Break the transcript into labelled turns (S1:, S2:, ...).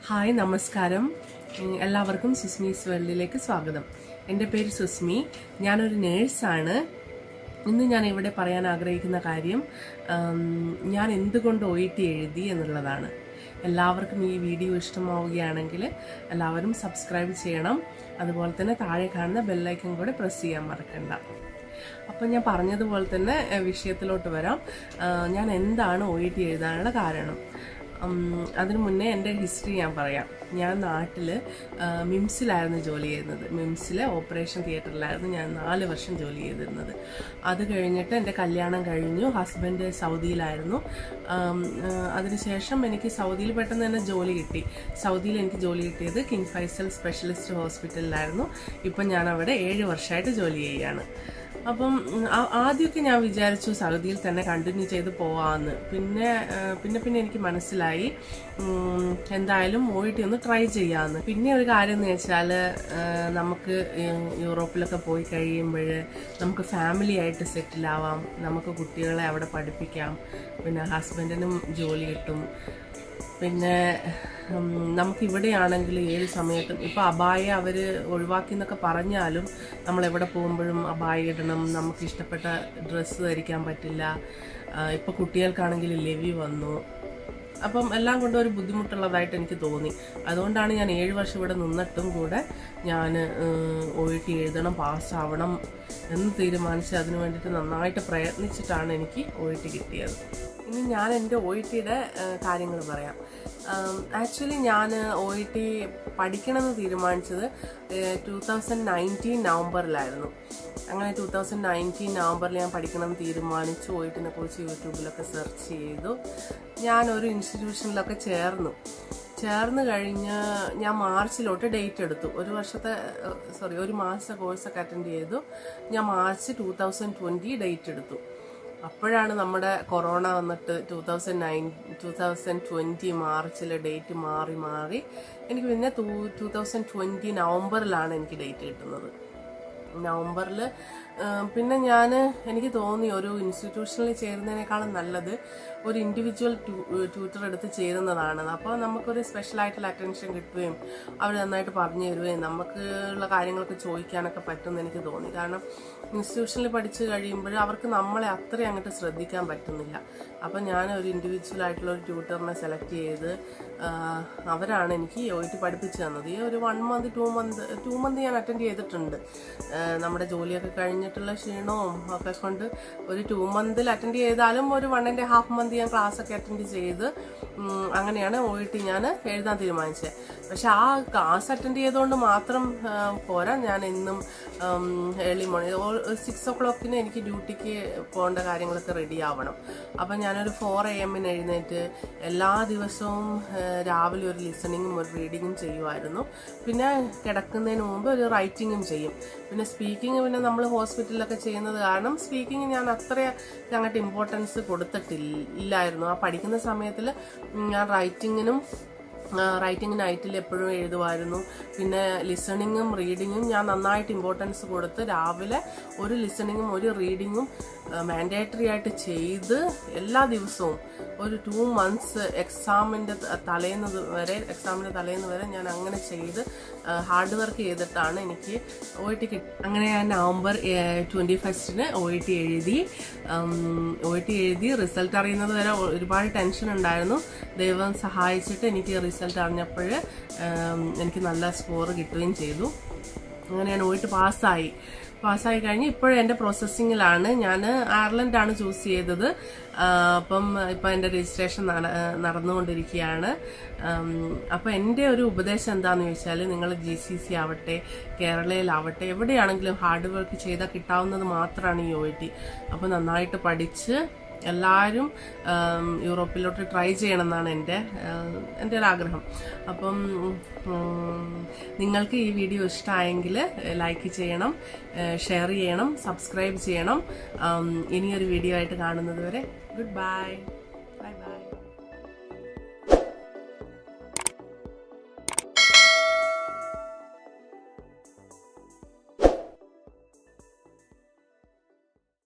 S1: Hi നമസ്കാരം. എല്ലാവർക്കും സുസ്മീസ് വേൾഡിലേക്ക് സ്വാഗതം. എൻ്റെ പേര് സുസ്മി. ഞാനൊരു നേഴ്സാണ്. ഇന്ന് ഞാൻ ഇവിടെ പറയാൻ ആഗ്രഹിക്കുന്ന കാര്യം ഞാൻ എന്തുകൊണ്ട് OET എഴുതി എന്നുള്ളതാണ്. എല്ലാവർക്കും ഈ വീഡിയോ ഇഷ്ടമാവുകയാണെങ്കിൽ എല്ലാവരും സബ്സ്ക്രൈബ് ചെയ്യണം. അതുപോലെ തന്നെ താഴെ കാണുന്ന ബെല്ലൈക്കൺ കൂടെ പ്രസ് ചെയ്യാൻ മറക്കണ്ട. അപ്പം ഞാൻ പറഞ്ഞതുപോലെ തന്നെ വിഷയത്തിലോട്ട് വരാം. ഞാൻ എന്താണ് OET എഴുതാനുള്ള കാരണം. അതിനു മുന്നേ എൻ്റെ ഹിസ്റ്ററി ഞാൻ പറയാം. ഞാൻ നാട്ടിൽ മിംസിലായിരുന്നു ജോലി ചെയ്യുന്നത്. മിംസിലെ ഓപ്പറേഷൻ തിയേറ്ററിലായിരുന്നു ഞാൻ 4 വർഷം ജോലി ചെയ്തിരുന്നത്. അത് കഴിഞ്ഞിട്ട് എൻ്റെ കല്യാണം കഴിഞ്ഞു. ഹസ്ബൻഡ് സൗദിയിലായിരുന്നു. അതിനുശേഷം എനിക്ക് സൗദിയിൽ പെട്ടെന്ന് തന്നെ ജോലി കിട്ടി. സൗദിയിൽ എനിക്ക് ജോലി കിട്ടിയത് കിങ് ഫൈസൽ സ്പെഷ്യലിസ്റ്റ് ഹോസ്പിറ്റലിലായിരുന്നു. ഇപ്പം ഞാൻ അവിടെ 7 വർഷമായിട്ട് ജോലി ചെയ്യുകയാണ്. അപ്പം ആദ്യമൊക്കെ ഞാൻ വിചാരിച്ചു സൗദിയിൽ തന്നെ കണ്ടിന്യൂ ചെയ്ത് പോവാമെന്ന്. പിന്നെ എനിക്ക് മനസ്സിലായി എന്തായാലും OET ഒന്ന് ട്രൈ ചെയ്യാമെന്ന്. പിന്നെ ഒരു കാര്യം എന്ന് വെച്ചാൽ നമുക്ക് യൂറോപ്പിലൊക്കെ പോയി കഴിയുമ്പോൾ നമുക്ക് ഫാമിലി ആയിട്ട് സെറ്റിലാവാം, നമുക്ക് കുട്ടികളെ അവിടെ പഠിപ്പിക്കാം, പിന്നെ ഹസ്ബൻഡിനും ജോലി കിട്ടും. പിന്നെ നമുക്കിവിടെയാണെങ്കിൽ ഏത് സമയത്തും ഇപ്പോൾ അബായ അവർ ഒഴിവാക്കി എന്നൊക്കെ പറഞ്ഞാലും നമ്മളെവിടെ പോകുമ്പോഴും അബായ ഇടണം, നമുക്ക് ഇഷ്ടപ്പെട്ട ഡ്രസ്സ് ധരിക്കാൻ പറ്റില്ല. ഇപ്പോൾ കുട്ടികൾക്കാണെങ്കിൽ ലെവി വന്നു. അപ്പം എല്ലാം കൊണ്ടും ഒരു ബുദ്ധിമുട്ടുള്ളതായിട്ട് എനിക്ക് തോന്നി. അതുകൊണ്ടാണ് ഞാൻ 7 വർഷം ഇവിടെ നിന്നിട്ടും കൂടെ ഞാൻ OET എഴുതണം, പാസ്സാവണം എന്ന് തീരുമാനിച്ച് അതിന് വേണ്ടിയിട്ട് നന്നായിട്ട് പ്രയത്നിച്ചിട്ടാണ് എനിക്ക് OET കിട്ടിയത്. ഇനി ഞാൻ എൻ്റെ OETയുടെ കാര്യങ്ങൾ പറയാം. ആക്ച്വലി ഞാൻ OET പഠിക്കണമെന്ന് തീരുമാനിച്ചത് 2019 നവംബറിലായിരുന്നു. അങ്ങനെ 2019 നവംബറിൽ ഞാൻ പഠിക്കണമെന്ന് തീരുമാനിച്ചു. OETനെ കുറിച്ച് യൂട്യൂബിലൊക്കെ സെർച്ച് ചെയ്തു. ഞാനൊരു ഇൻസ്റ്റിറ്റ്യൂഷനിലൊക്കെ ചേർന്ന് കഴിഞ്ഞ് ഞാൻ മാർച്ചിലോട്ട് ഡേറ്റ് എടുത്തു. ഒരു മാസത്തെ കോഴ്സൊക്കെ അറ്റൻഡ് ചെയ്തു. ഞാൻ മാർച്ച് 2020 ഡേറ്റ് എടുത്തു. അപ്പോഴാണ് നമ്മുടെ കൊറോണ വന്നിട്ട് 2020 മാർച്ചിലെ ഡേറ്റ് മാറി എനിക്ക് പിന്നെ 2020 നവംബറിലാണ് എനിക്ക് ഡേറ്റ് കിട്ടുന്നത്. നവംബറിൽ പിന്നെ എനിക്ക് തോന്നി ഒരു ഇൻസ്റ്റിറ്റ്യൂഷനിൽ ചേരുന്നതിനേക്കാളും നല്ലത് ഒരു ഇൻഡിവിജ്വൽ ട്യൂട്ടർ എടുത്ത് ചേരുന്നതാണ്. അപ്പോൾ നമുക്കൊരു സ്പെഷ്യലായിട്ടുള്ള അറ്റൻഷൻ കിട്ടുകയും അവർ നന്നായിട്ട് പറഞ്ഞു തരുകയും നമുക്കുള്ള കാര്യങ്ങളൊക്കെ ചോദിക്കാനൊക്കെ പറ്റുമെന്ന് എനിക്ക് തോന്നി. കാരണം ഇൻസ്റ്റിറ്റ്യൂഷനിൽ പഠിച്ചു കഴിയുമ്പോൾ അവർക്ക് നമ്മളെ അത്രയും അങ്ങോട്ട് ശ്രദ്ധിക്കാൻ പറ്റുന്നില്ല. അപ്പം ഞാൻ ഒരു ഇൻഡിവിജ്വൽ ആയിട്ടുള്ള ഒരു ട്യൂട്ടറിനെ സെലക്ട് ചെയ്ത് അവരാണ് എനിക്ക് OET പഠിപ്പിച്ചു തന്നത്. ഈ ഒരു 1 മന്ത് 2 മന്ത് ഞാൻ അറ്റൻഡ് ചെയ്തിട്ടുണ്ട്. നമ്മുടെ ജോലിയൊക്കെ കഴിഞ്ഞിട്ടുള്ള ക്ഷീണവും ഒക്കെ കൊണ്ട് ഒരു 2 മന്തിൽ അറ്റൻഡ് ചെയ്താലും ഒരു 1.5 മന്ത് ഞാൻ ക്ലാസ്സൊക്കെ അറ്റൻഡ് ചെയ്ത് അങ്ങനെയാണ് OET ഞാൻ എഴുതാൻ തീരുമാനിച്ചത്. പക്ഷെ ആ ക്ലാസ് അറ്റൻഡ് ചെയ്തുകൊണ്ട് മാത്രം പോരാ. ഞാൻ എന്നും ഏർലി മോർണിംഗ് 6 o'clock എനിക്ക് ഡ്യൂട്ടിക്ക് പോകേണ്ട കാര്യങ്ങളൊക്കെ റെഡി ആവണം. അപ്പം ഞാനൊരു 4 AM എഴുന്നേറ്റ് എല്ലാ ദിവസവും രാവിലെ ഒരു ലിസണിങ്ങും ഒരു റീഡിങ്ങും ചെയ്യുമായിരുന്നു. പിന്നെ കിടക്കുന്നതിന് മുമ്പ് ഒരു റൈറ്റിങ്ങും ചെയ്യും. പിന്നെ സ്പീക്കിംഗ് പിന്നെ നമ്മൾ ഹോസ്പിറ്റലിലൊക്കെ ചെയ്യുന്നത് കാരണം സ്പീക്കിംഗ് ഞാൻ അത്ര അങ്ങോട്ട് ഇമ്പോർട്ടൻസ് കൊടുത്തിട്ടില്ലായിരുന്നു. ആ പഠിക്കുന്ന സമയത്തിൽ ഞാൻ റൈറ്റിങ്ങിന് നൈറ്റിൽ എപ്പോഴും എഴുതുമായിരുന്നു. പിന്നെ ലിസണിങ്ങും റീഡിങ്ങും ഞാൻ നന്നായിട്ട് ഇമ്പോർട്ടൻസ് കൊടുത്ത് രാവിലെ ഒരു ലിസണിങ്ങും ഒരു റീഡിങ്ങും മാൻഡേറ്ററി ആയിട്ട് ചെയ്ത് എല്ലാ ദിവസവും ഒരു 2 മന്ത്സ് എക്സാമിൻ്റെ തലേന്ന് വരെ ഞാൻ അങ്ങനെ ചെയ്ത് ഹാർഡ് വർക്ക് ചെയ്തിട്ടാണ് എനിക്ക് OET കിട്ടി. അങ്ങനെ ഞാൻ നവംബർ 21 OET എഴുതി റിസൾട്ട് അറിയുന്നത് വരെ ഒരുപാട് ടെൻഷൻ ഉണ്ടായിരുന്നു. ദൈവം സഹായിച്ചിട്ട് എനിക്ക് റിസൾട്ട് അറിഞ്ഞപ്പോൾ എനിക്ക് നല്ല സ്കോർ കിട്ടുകയും ചെയ്തു. അങ്ങനെ ഞാൻ OET പാസ്സായി കഴിഞ്ഞ് ഇപ്പോഴും എൻ്റെ പ്രോസസ്സിങ്ങിലാണ്. ഞാൻ അയർലൻഡാണ് ചൂസ് ചെയ്തത്. അപ്പം ഇപ്പം എൻ്റെ രജിസ്ട്രേഷൻ നടന്നുകൊണ്ടിരിക്കുകയാണ്. അപ്പം എൻ്റെ ഒരു ഉപദേശം എന്താണെന്ന് ചോദിച്ചാൽ നിങ്ങൾ GCC ആവട്ടെ കേരളയിലാവട്ടെ എവിടെയാണെങ്കിലും ഹാർഡ് വർക്ക് ചെയ്താൽ കിട്ടാവുന്നത് മാത്രമാണ് ഈ OET. അപ്പം നന്നായിട്ട് പഠിച്ച് എല്ലാവരും യൂറോപ്പിലോട്ട് ട്രൈ ചെയ്യണം എന്നാണ് എൻ്റെ ഒരു ആഗ്രഹം. അപ്പം നിങ്ങൾക്ക് ഈ വീഡിയോ ഇഷ്ടമായെങ്കിൽ ലൈക്ക് ചെയ്യണം, ഷെയർ ചെയ്യണം, സബ്സ്ക്രൈബ് ചെയ്യണം. ഇനിയൊരു വീഡിയോ ആയിട്ട് കാണുന്നത് വരെ ഗുഡ് ബൈ.